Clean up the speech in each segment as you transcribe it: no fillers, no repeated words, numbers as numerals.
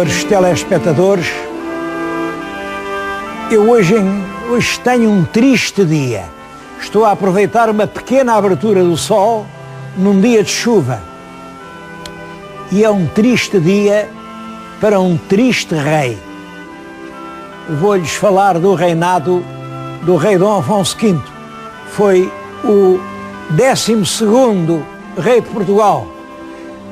senhores telespectadores, eu hoje tenho um triste dia. Estou a aproveitar uma pequena abertura do sol num dia de chuva. E é um triste dia para um triste rei. Vou-lhes falar do reinado do rei Dom Afonso V. Foi o 12º rei de Portugal.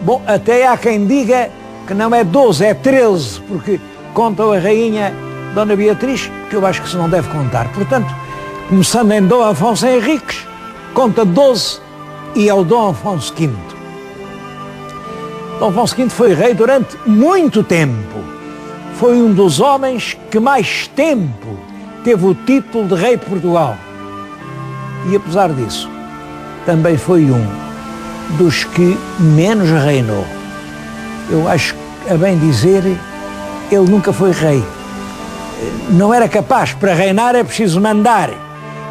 Bom, até há quem diga que não é 12, é 13, porque conta a rainha Dona Beatriz, que eu acho que se não deve contar. Portanto, começando em Dom Afonso Henriques, conta 12 e é o Dom Afonso V. Dom Afonso V foi rei durante muito tempo. Foi um dos homens que mais tempo teve o título de rei de Portugal. E apesar disso, também foi um dos que menos reinou. Eu acho, a bem dizer, ele nunca foi rei. Não era capaz. Para reinar é preciso mandar.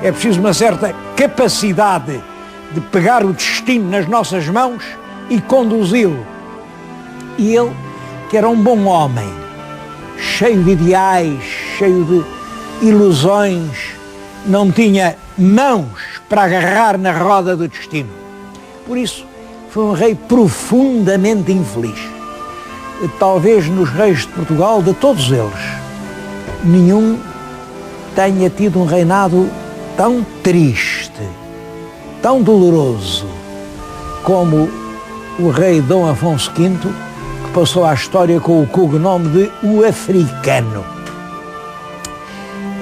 É preciso uma certa capacidade de pegar o destino nas nossas mãos e conduzi-lo. E ele, que era um bom homem, cheio de ideais, cheio de ilusões, não tinha mãos para agarrar na roda do destino. Por isso, foi um rei profundamente infeliz. Talvez nos reis de Portugal, de todos eles, nenhum tenha tido um reinado tão triste, tão doloroso, como o rei Dom Afonso V, que passou à história com o cognome de o Africano.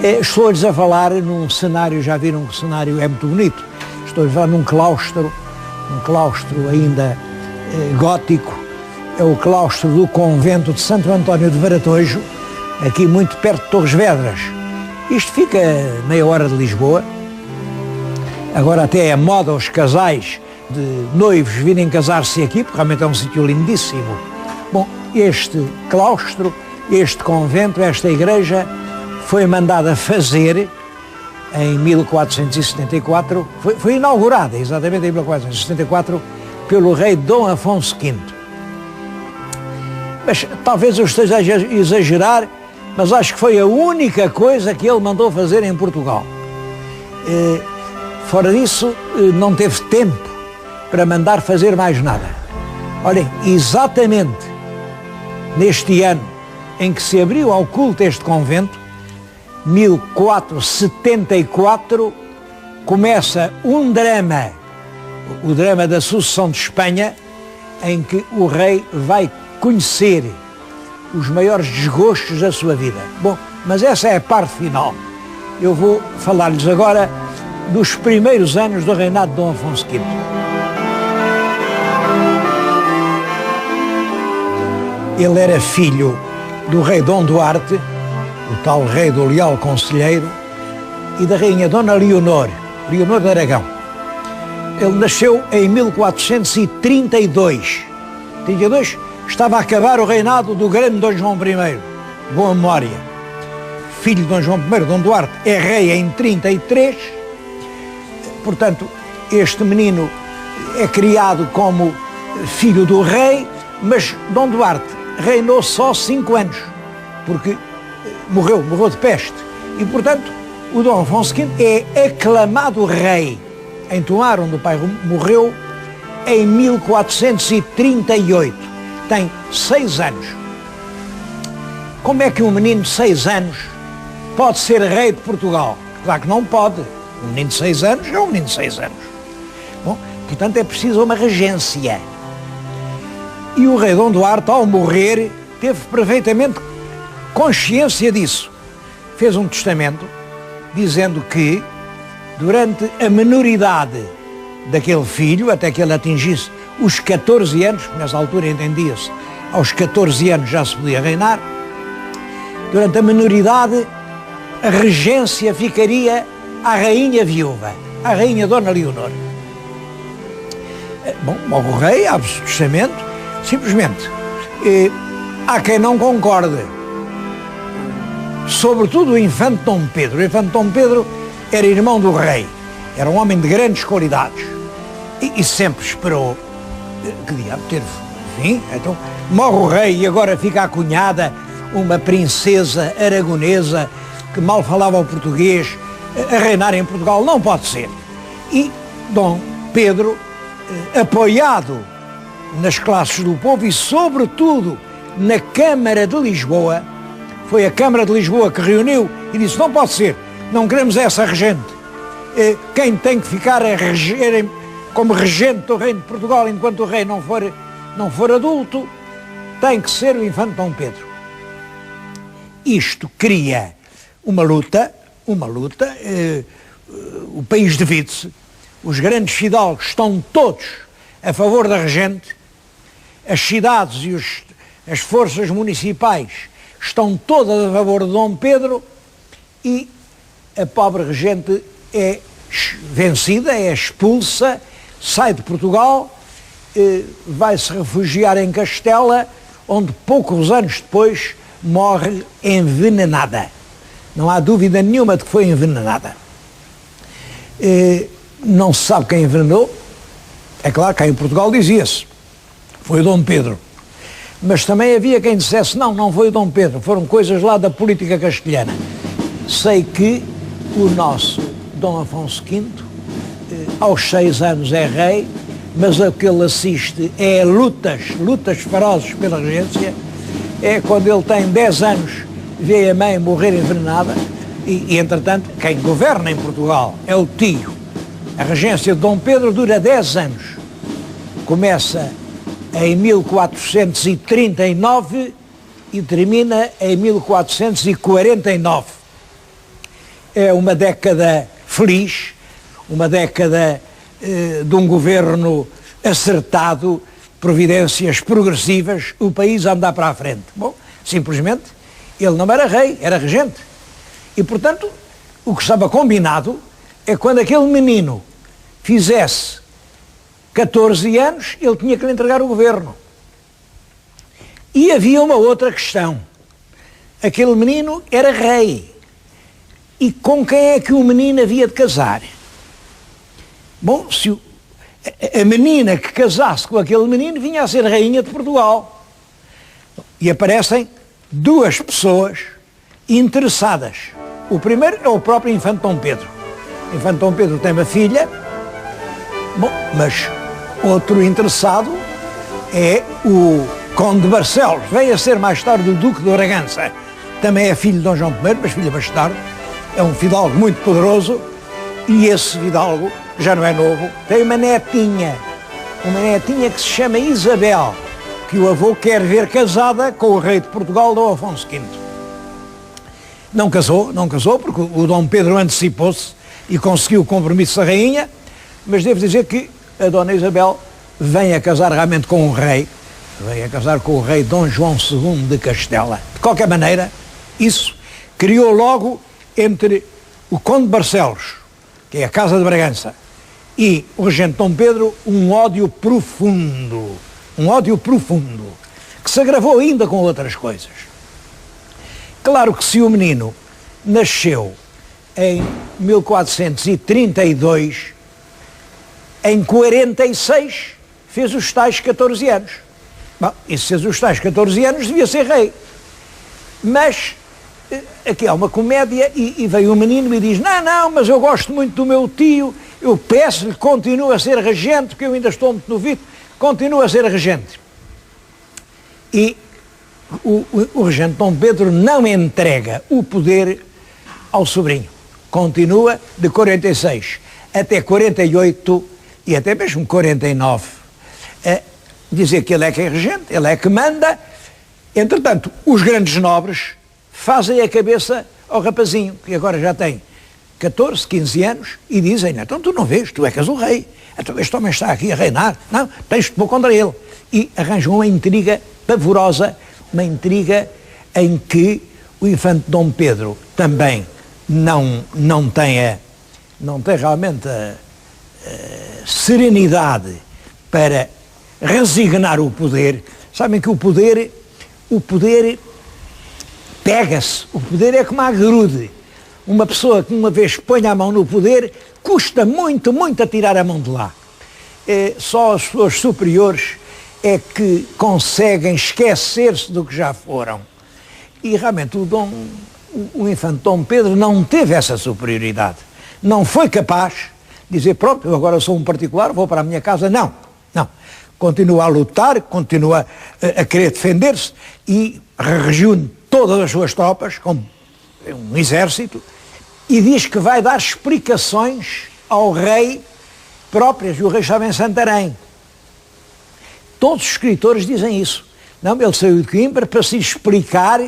Estou-lhes a falar num cenário, já viram que o cenário é muito bonito, estou-lhes a falar num claustro ainda gótico, é o claustro do convento de Santo António de Varatojo, aqui muito perto de Torres Vedras. Isto fica a meia hora de Lisboa. Agora até é moda os casais de noivos virem casar-se aqui, porque realmente é um sítio lindíssimo. Bom, este claustro, este convento, esta igreja foi mandada fazer em 1474, foi inaugurada exatamente em 1474 pelo rei Dom Afonso V. Mas talvez eu esteja a exagerar, mas acho que foi a única coisa que ele mandou fazer em Portugal. Fora disso, não teve tempo para mandar fazer mais nada. Olhem, exatamente neste ano em que se abriu ao culto este convento, 1474, começa um drama, o drama da sucessão de Espanha, em que o rei vai conhecer os maiores desgostos da sua vida. Bom, mas essa é a parte final. Eu vou falar-lhes agora dos primeiros anos do reinado de Dom Afonso V. Ele era filho do rei Dom Duarte, o tal rei do leal conselheiro, e da rainha Dona Leonor de Aragão. Ele nasceu em 1432. Estava a acabar o reinado do grande Dom João I, boa memória. Filho de Dom João I, Dom Duarte, é rei em 33. Portanto, este menino é criado como filho do rei, mas Dom Duarte reinou só 5 anos, porque morreu de peste. E, portanto, o Dom Afonso V é aclamado rei em Tomar, onde o pai morreu, em 1438. Tem 6 anos. Como é que um menino de 6 anos pode ser rei de Portugal? Claro que não pode. Um menino de 6 anos é um menino de 6 anos. Bom, portanto, é preciso uma regência. E o rei Dom Duarte, ao morrer, teve perfeitamente consciência disso. Fez um testamento dizendo que, durante a menoridade daquele filho, até que ele atingisse os 14 anos, nessa altura entendia-se, aos 14 anos já se podia reinar, durante a menoridade, a regência ficaria à rainha viúva, à rainha Dona Leonor. Bom, morre o rei, abre-se o testamento, simplesmente. Há quem não concorde, sobretudo o infante Dom Pedro. O infante Dom Pedro era irmão do rei, era um homem de grandes qualidades e sempre esperou que diabo ter fim. Então morre o rei e agora fica a cunhada, uma princesa aragonesa que mal falava o português, a reinar em Portugal. Não pode ser. E Dom Pedro, apoiado nas classes do povo e sobretudo na Câmara de Lisboa, foi a Câmara de Lisboa que reuniu e disse: não pode ser, não queremos essa regente. Quem tem que ficar a reger como regente do reino de Portugal enquanto o rei não for adulto, tem que ser o infante Dom Pedro. Isto cria uma luta, o país divide-se, os grandes fidalgos estão todos a favor da regente, as cidades e as forças municipais estão todas a favor de Dom Pedro e a pobre regente é vencida, é expulsa, sai de Portugal, vai se refugiar em Castela, onde poucos anos depois morre envenenada. Não há dúvida nenhuma de que foi envenenada. Não se sabe quem envenenou. É claro que cá em Portugal dizia-se, foi o Dom Pedro. Mas também havia quem dissesse, não foi o Dom Pedro, foram coisas lá da política castelhana. Sei que o nosso Dom Afonso V, aos 6 anos é rei, mas o que ele assiste é lutas ferozes pela regência. É quando ele tem 10 anos, vê a mãe morrer envenenada e entretanto, quem governa em Portugal é o tio. A regência de Dom Pedro dura 10 anos. Começa em 1439 e termina em 1449. É uma década feliz, uma década de um governo acertado, providências progressivas, o país a andar para a frente. Bom, simplesmente, ele não era rei, era regente. E, portanto, o que estava combinado é quando aquele menino fizesse 14 anos, ele tinha que lhe entregar o governo. E havia uma outra questão. Aquele menino era rei. E com quem é que o menino havia de casar? Bom, se a menina que casasse com aquele menino vinha a ser rainha de Portugal. E aparecem duas pessoas interessadas. O primeiro é o próprio infante Dom Pedro. O infante Dom Pedro tem uma filha, bom, mas outro interessado é o Conde de Barcelos. Veio a ser mais tarde o Duque de Bragança. Também é filho de Dom João I, mas filho bastardo. É um fidalgo muito poderoso e esse fidalgo, já não é novo, tem uma netinha que se chama Isabel, que o avô quer ver casada com o rei de Portugal, Dom Afonso V. Não casou, porque o Dom Pedro antecipou-se e conseguiu o compromisso da rainha, mas devo dizer que a Dona Isabel vem a casar realmente com o rei, Dom João II de Castela. De qualquer maneira, isso criou logo entre o Conde de Barcelos, que é a Casa de Bragança, e o regente Dom Pedro, um ódio profundo, que se agravou ainda com outras coisas. Claro que se o menino nasceu em 1432, em 46 fez os tais 14 anos. Bom, e se fez os tais 14 anos devia ser rei. Mas aqui há uma comédia e veio o menino e diz, não, mas eu gosto muito do meu tio, eu peço-lhe que continue a ser regente, porque eu ainda estou muito novito, continua a ser regente. E o regente Dom Pedro não entrega o poder ao sobrinho. Continua de 46 até 48 e até mesmo 49 a dizer que ele é que é regente, ele é que manda. Entretanto, os grandes nobres fazem a cabeça ao rapazinho, que agora já tem 14, 15 anos, e dizem, então tu não vês, tu é que és o rei, então este homem está aqui a reinar, não, tens de pôr contra ele. E arranjam uma intriga pavorosa, uma intriga em que o infante Dom Pedro também não tem realmente a serenidade para resignar o poder. Sabem que o poder pega-se, o poder é como a grude. Uma pessoa que uma vez põe a mão no poder, custa muito a tirar a mão de lá. Só as pessoas superiores é que conseguem esquecer-se do que já foram. E realmente o infante Dom Pedro não teve essa superioridade. Não foi capaz de dizer, pronto, eu agora sou um particular, vou para a minha casa. Não, não. Continua a lutar, continua a querer defender-se e reúne todas as suas tropas, com um exército, e diz que vai dar explicações ao rei próprias, e o rei estava em Santarém. Todos os escritores dizem isso. Não, ele saiu de Coimbra para se explicar,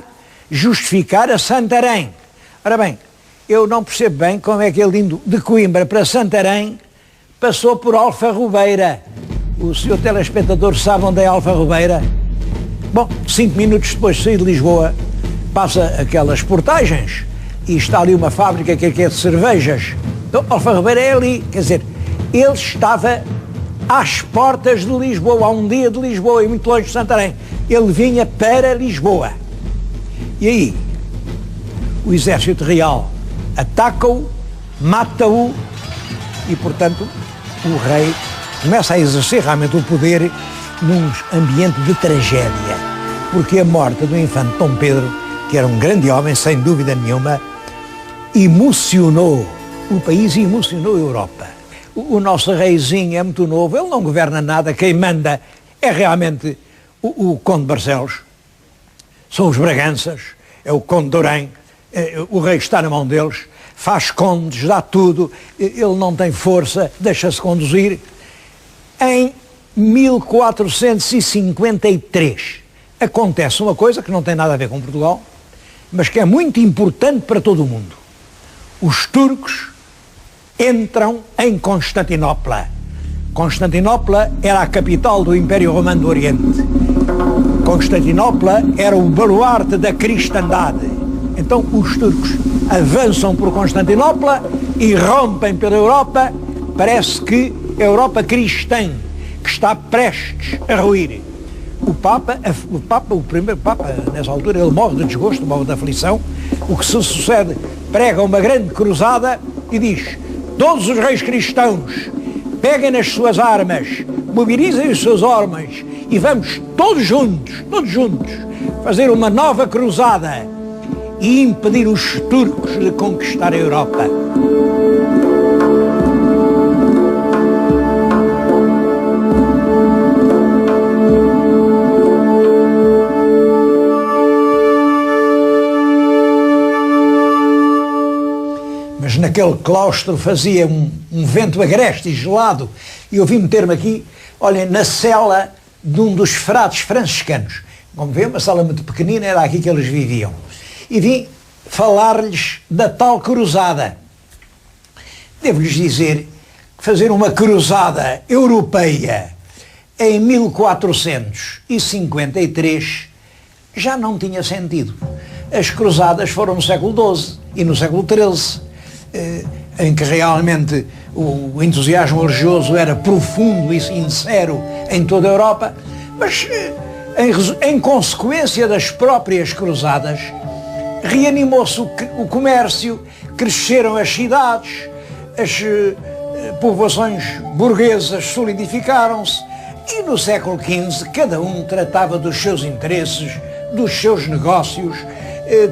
justificar a Santarém. Ora bem, eu não percebo bem como é que ele indo de Coimbra para Santarém passou por Alfarrobeira. O senhor telespectador sabe onde é Alfarrobeira? Bom, 5 minutos depois de sair de Lisboa, passa aquelas portagens e está ali uma fábrica que é de cervejas. Então, Alfarrobeira é ali, quer dizer, ele estava às portas de Lisboa, a um dia de Lisboa e muito longe de Santarém. Ele vinha para Lisboa. E aí, o exército real ataca-o, mata-o e, portanto, o rei começa a exercer realmente o poder num ambiente de tragédia, porque a morte do infante Dom Pedro, que era um grande homem, sem dúvida nenhuma, emocionou o país e emocionou a Europa. O nosso reizinho é muito novo, ele não governa nada, quem manda é realmente o Conde de Barcelos, são os Braganças, é o Conde de Orém, o rei está na mão deles, faz condes, dá tudo, ele não tem força, deixa-se conduzir. Em 1453 acontece uma coisa que não tem nada a ver com Portugal, mas que é muito importante para todo o mundo. Os turcos entram em Constantinopla. Constantinopla era a capital do Império Romano do Oriente. Constantinopla era o baluarte da cristandade. Então os turcos avançam por Constantinopla e rompem pela Europa. Parece que a Europa cristã, que está prestes a ruir. O primeiro Papa, nessa altura, ele morre de desgosto, morre de aflição. O que se sucede, prega uma grande cruzada e diz: todos os reis cristãos, peguem nas suas armas, mobilizem os seus homens e vamos todos juntos, fazer uma nova cruzada e impedir os turcos de conquistar a Europa. Mas naquele claustro fazia um vento agreste e gelado, e eu vim meter-me aqui, olhem, na cela de um dos frades franciscanos. Como vê, uma sala muito pequenina, era aqui que eles viviam. E vim falar-lhes da tal cruzada. Devo-lhes dizer que fazer uma cruzada europeia em 1453 já não tinha sentido. As cruzadas foram no século XII e no século XIII, em que realmente o entusiasmo religioso era profundo e sincero em toda a Europa, mas em consequência das próprias cruzadas, reanimou-se o comércio, cresceram as cidades, as povoações burguesas solidificaram-se e no século XV cada um tratava dos seus interesses, dos seus negócios,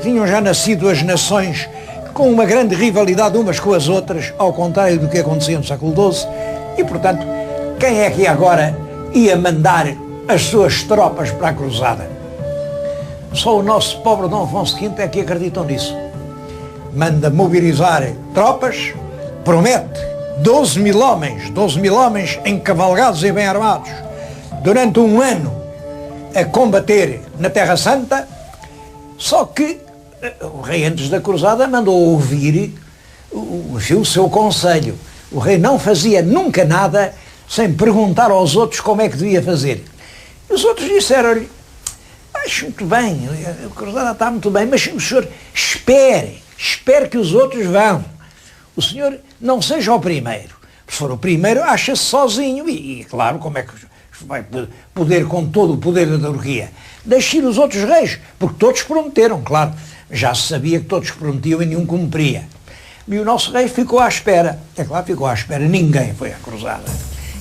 tinham já nascido as nações com uma grande rivalidade umas com as outras, ao contrário do que acontecia no século XII, e portanto, quem é que agora ia mandar as suas tropas para a cruzada? Só o nosso pobre Dom Afonso V é que acreditou nisso. Manda mobilizar tropas, promete 12 mil homens encavalgados e bem armados, durante um ano a combater na Terra Santa, só que o rei antes da cruzada mandou ouvir o seu conselho. O rei não fazia nunca nada sem perguntar aos outros como é que devia fazer. E os outros disseram-lhe: acho muito bem, a cruzada está muito bem, mas o senhor espere que os outros vão. O senhor não seja o primeiro. Se for o primeiro, acha-se sozinho e, claro, como é que vai poder com todo o poder da Turquia? Deixe ir os outros reis, porque todos prometeram, claro. Já se sabia que todos prometiam e nenhum cumpria. E o nosso rei ficou à espera. É claro, ficou à espera. Ninguém foi à cruzada.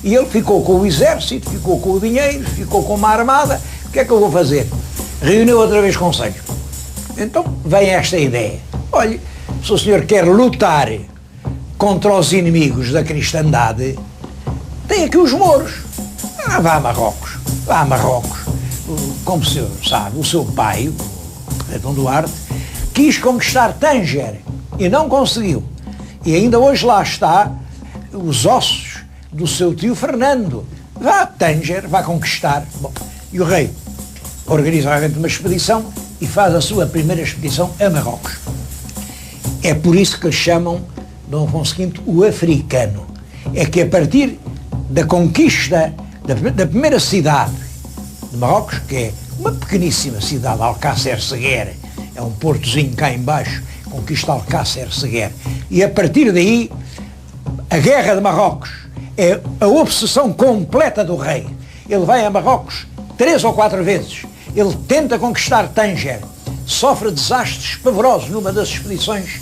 E ele ficou com o exército, ficou com o dinheiro, ficou com uma armada. O que é que eu vou fazer? Reuniu outra vez conselho. Então vem esta ideia. Olha, se o senhor quer lutar contra os inimigos da cristandade, tem aqui os mouros. Vá a Marrocos. Vá a Marrocos. Como o senhor sabe, o seu pai, o rei Dom Duarte, quis conquistar Tanger e não conseguiu. E ainda hoje lá está os ossos do seu tio Fernando. Vá a Tanger, vá conquistar. Bom, e o rei organiza realmente uma expedição e faz a sua primeira expedição a Marrocos. É por isso que chamam Dom Afonso V o africano. É que a partir da conquista da primeira cidade de Marrocos, que é uma pequeníssima cidade, Alcácer Seguer, é um portozinho cá embaixo, conquista Alcácer Seguer, e a partir daí a guerra de Marrocos é a obsessão completa do rei. Ele vai a Marrocos 3 ou 4 vezes, ele tenta conquistar Tanger, sofre desastres pavorosos numa das expedições,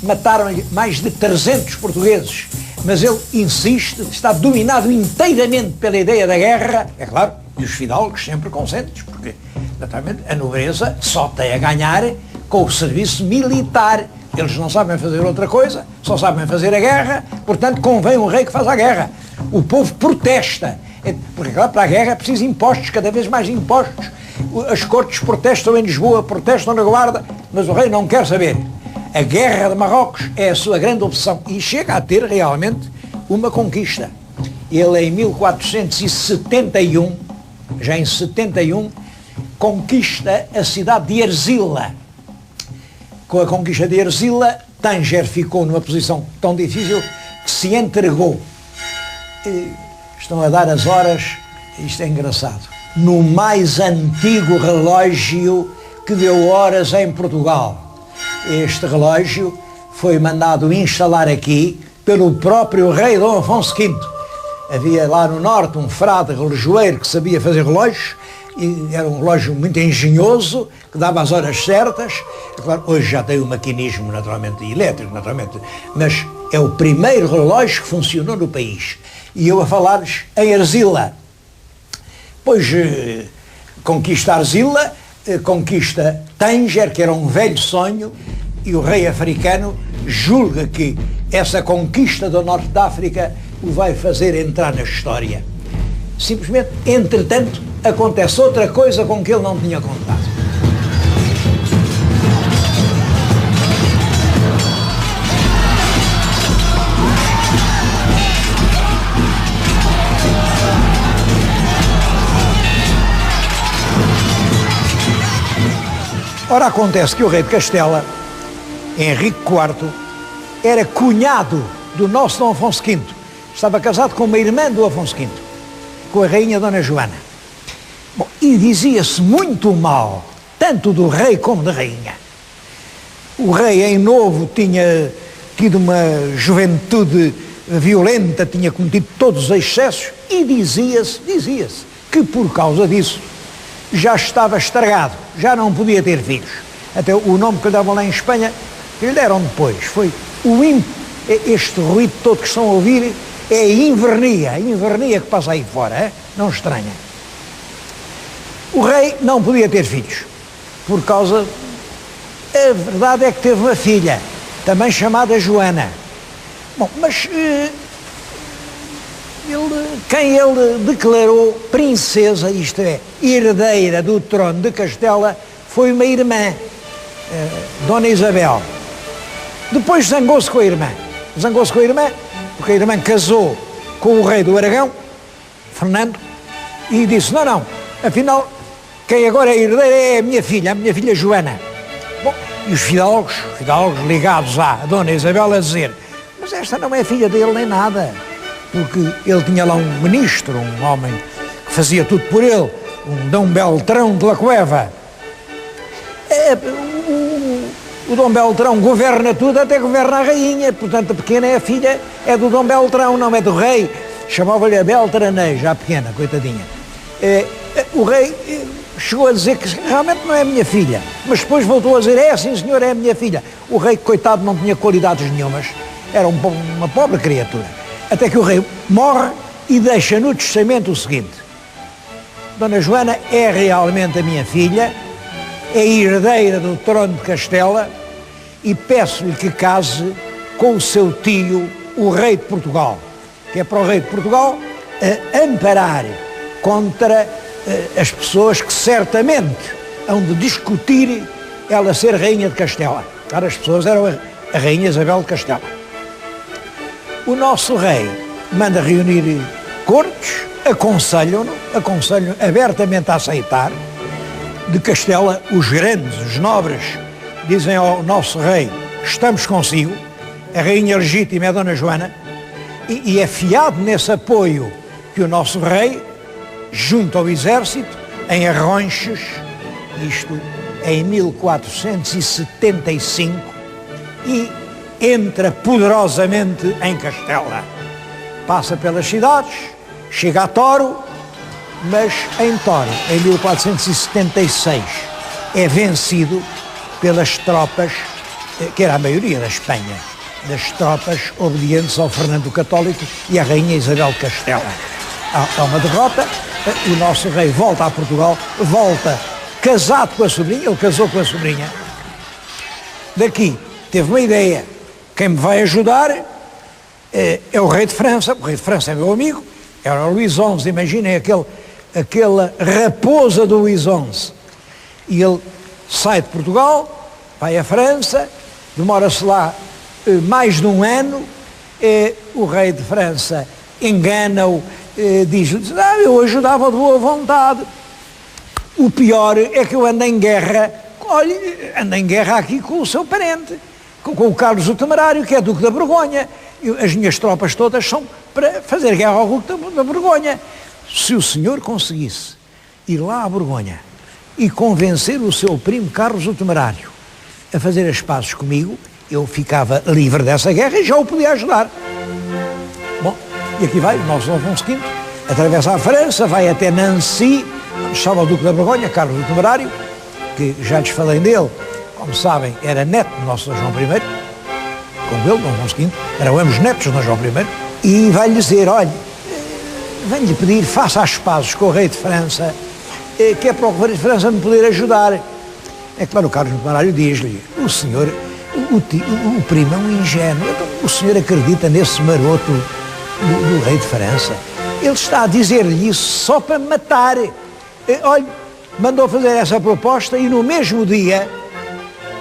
mataram-lhe mais de 300 portugueses, mas ele insiste, está dominado inteiramente pela ideia da guerra, é claro, e os fidalgos sempre conscientes, porque, naturalmente, a nobreza só tem a ganhar com o serviço militar. Eles não sabem fazer outra coisa, só sabem fazer a guerra, portanto, convém um rei que faça a guerra. O povo protesta, porque, claro, para a guerra é preciso impostos, cada vez mais impostos. As cortes protestam em Lisboa, protestam na Guarda, mas o rei não quer saber. A guerra de Marrocos é a sua grande obsessão e chega a ter realmente uma conquista. Ele em 1471, já em 71, conquista a cidade de Ercilla. Com a conquista de Ercilla, Tanger ficou numa posição tão difícil que se entregou. Estão a dar as horas, isto é engraçado, no mais antigo relógio que deu horas em Portugal. Este relógio foi mandado instalar aqui pelo próprio rei Dom Afonso V. Havia lá no norte um frade relojoeiro que sabia fazer relógios, e era um relógio muito engenhoso, que dava as horas certas. Claro, hoje já tem o maquinismo naturalmente elétrico, naturalmente, mas é o primeiro relógio que funcionou no país. E eu a falar-lhes em Ercilla. Pois conquista Ercilla, conquista Tanger, que era um velho sonho, e o rei africano julga que essa conquista do norte da África o vai fazer entrar na história. Simplesmente, entretanto, acontece outra coisa com que ele não tinha contado. Ora, acontece que o rei de Castela, Henrique IV, era cunhado do nosso Dom Afonso V. Estava casado com uma irmã do Afonso V, com a rainha Dona Joana. Bom, e dizia-se muito mal, tanto do rei como da rainha. O rei, em novo, tinha tido uma juventude violenta, tinha cometido todos os excessos, e dizia-se que por causa disso já estava estragado, já não podia ter filhos. Até o nome que lhe davam lá em Espanha, que lhe deram depois, foi este ruído todo que estão a ouvir, é a invernia que passa aí fora, não estranha. O rei não podia ter filhos, por causa, a verdade é que teve uma filha, também chamada Joana. Bom, mas quem ele declarou princesa, isto é, herdeira do trono de Castela, foi uma irmã, Dona Isabel. Depois zangou-se com a irmã, porque a irmã casou com o rei do Aragão, Fernando, e disse, não, afinal, quem agora é herdeira é a minha filha Joana. Bom, e os fidalgos ligados à Dona Isabel a dizer, mas esta não é filha dele nem nada, porque ele tinha lá um ministro, um homem que fazia tudo por ele, um Dom Beltrão de la Cueva. O Dom Beltrão governa tudo, até governa a rainha, portanto a pequena é a filha, é do Dom Beltrão, não é do rei. Chamava-lhe a Beltranei, já pequena, coitadinha. O rei chegou a dizer que realmente não é a minha filha, mas depois voltou a dizer, sim senhor, é a minha filha. O rei, coitado, não tinha qualidades nenhumas, era uma pobre criatura. Até que o rei morre e deixa no testamento o seguinte: Dona Joana é realmente a minha filha, é herdeira do trono de Castela e peço-lhe que case com o seu tio, o rei de Portugal, que é para o rei de Portugal amparar contra as pessoas que certamente hão de discutir ela ser rainha de Castela. Claro, as pessoas eram a rainha Isabel de Castela. O nosso rei manda reunir cortes, aconselham-no abertamente a aceitar. De Castela, os grandes, os nobres, dizem ao nosso rei: estamos consigo, a rainha legítima é Dona Joana, e é fiado nesse apoio que o nosso rei, junto ao exército, em Arronches, isto em 1475, e entra poderosamente em Castela. Passa pelas cidades, chega a Toro, mas em Toro, em 1476, é vencido pelas tropas, que era a maioria da Espanha, das tropas obedientes ao Fernando Católico e à rainha Isabel de Castela. Há uma derrota, o nosso rei volta a Portugal, volta casado com a sobrinha, ele casou com a sobrinha. Daqui teve uma ideia: quem me vai ajudar é o rei de França. O rei de França é meu amigo, era o Luís XI, imaginem aquela raposa do Luís XI. E ele sai de Portugal, vai à França, demora-se lá mais de um ano, o rei de França engana-o, diz-lhe: eu ajudava de boa vontade. O pior é que eu ando em guerra, olha, ando em guerra aqui com o seu parente, com o Carlos o Temerário, que é Duque da Borgonha. As minhas tropas todas são para fazer guerra ao Duque da Borgonha. Se o senhor conseguisse ir lá à Borgonha e convencer o seu primo Carlos o Temerário a fazer as pazes comigo, eu ficava livre dessa guerra e já o podia ajudar. Bom, e aqui vai o nosso Dom Afonso V, atravessa a França, vai até Nancy, estava o Duque da Borgonha, Carlos o Temerário, que já lhes falei dele, como sabem, era neto do nosso Dom João I, como ele, Dom Afonso V, eram ambos netos do Dom João I, e vai-lhe dizer: olha, venho-lhe pedir, faça as pazes com o rei de França, que é para o rei de França me poder ajudar. É claro, o Carlos o Temerário diz-lhe: o senhor, o primo é um ingênuo, então, o senhor acredita nesse maroto do rei de França? Ele está a dizer-lhe isso só para me matar. Olha, mandou fazer essa proposta e no mesmo dia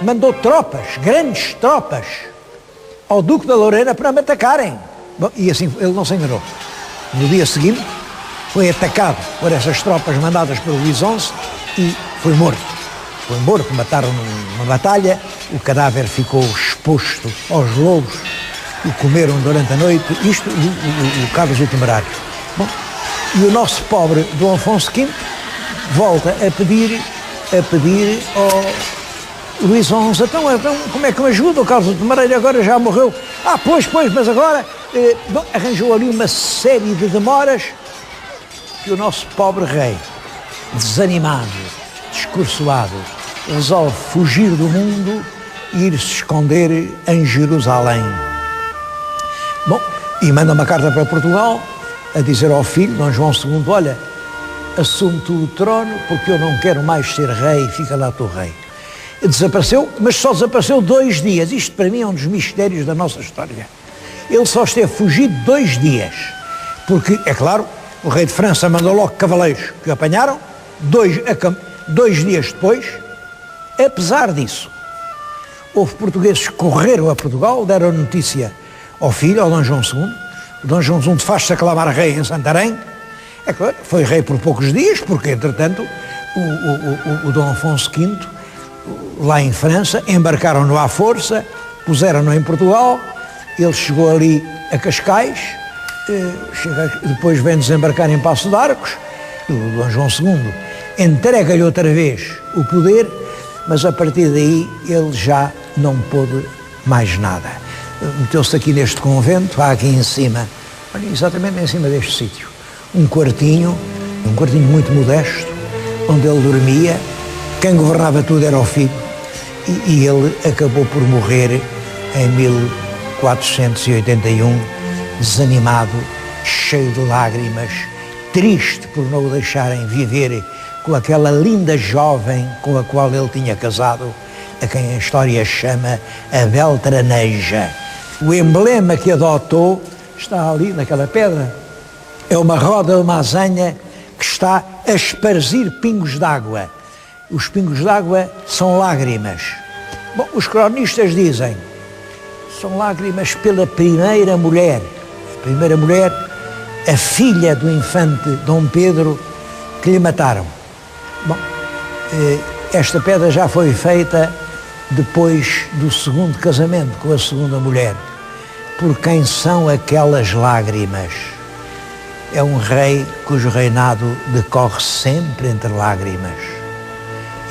mandou tropas, grandes tropas, ao Duque da Lorena para me atacarem. Bom, e assim ele não se enganou. No dia seguinte foi atacado por essas tropas mandadas pelo Luís XI e foi morto. Foi morto, mataram numa batalha, o cadáver ficou exposto aos lobos, o comeram durante a noite, isto o Carlos o Temerário. Bom, e o nosso pobre Dom Afonso V volta a pedir ao Luís XI: então como é que me ajuda? O Carlos o Temerário agora já morreu. Pois, mas agora... Bom, arranjou ali uma série de demoras que o nosso pobre rei, desanimado, descursoado, resolve fugir do mundo e ir-se esconder em Jerusalém. Bom, e manda uma carta para Portugal a dizer ao filho, Dom João II: olha, assume tu o trono porque eu não quero mais ser rei, fica lá tu rei. E desapareceu, mas só desapareceu 2 dias. Isto para mim é um dos mistérios da nossa história. Ele só esteve fugido 2 dias, porque, é claro, o rei de França mandou logo cavaleiros que o apanharam. 2 dias depois, apesar disso, houve portugueses que correram a Portugal, deram notícia ao filho, ao Dom João II. O Dom João II faz-se aclamar rei em Santarém. É claro, foi rei por poucos dias, porque, entretanto, o Dom Afonso V, lá em França, embarcaram-no à força, puseram-no em Portugal. Ele chegou ali a Cascais, depois vem desembarcar em Paço de Arcos. O Dom João II entrega-lhe outra vez o poder, mas a partir daí ele já não pôde mais nada. Meteu-se aqui neste convento, há aqui em cima, olha, exatamente em cima deste sítio, um quartinho muito modesto, onde ele dormia. Quem governava tudo era o filho, e ele acabou por morrer em 1481, desanimado cheio de lágrimas, triste por não o deixarem viver com aquela linda jovem com a qual ele tinha casado, a quem a história chama a Beltraneja. O emblema que adotou está ali naquela pedra. É uma roda de uma azanha que está a esparzir pingos d'água. Os pingos d'água são lágrimas. Bom, os cronistas dizem, são lágrimas pela primeira mulher. A primeira mulher, a filha do infante Dom Pedro, que lhe mataram. Bom, esta pedra já foi feita depois do segundo casamento com a segunda mulher. Por quem são aquelas lágrimas? É um rei cujo reinado decorre sempre entre lágrimas.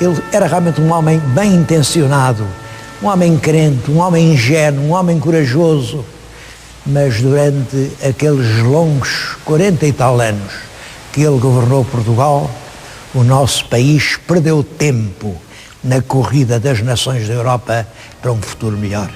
Ele era realmente um homem bem intencionado, um homem crente, um homem ingênuo, um homem corajoso, mas durante aqueles longos 40 e tal anos que ele governou Portugal, o nosso país perdeu tempo na corrida das nações da Europa para um futuro melhor.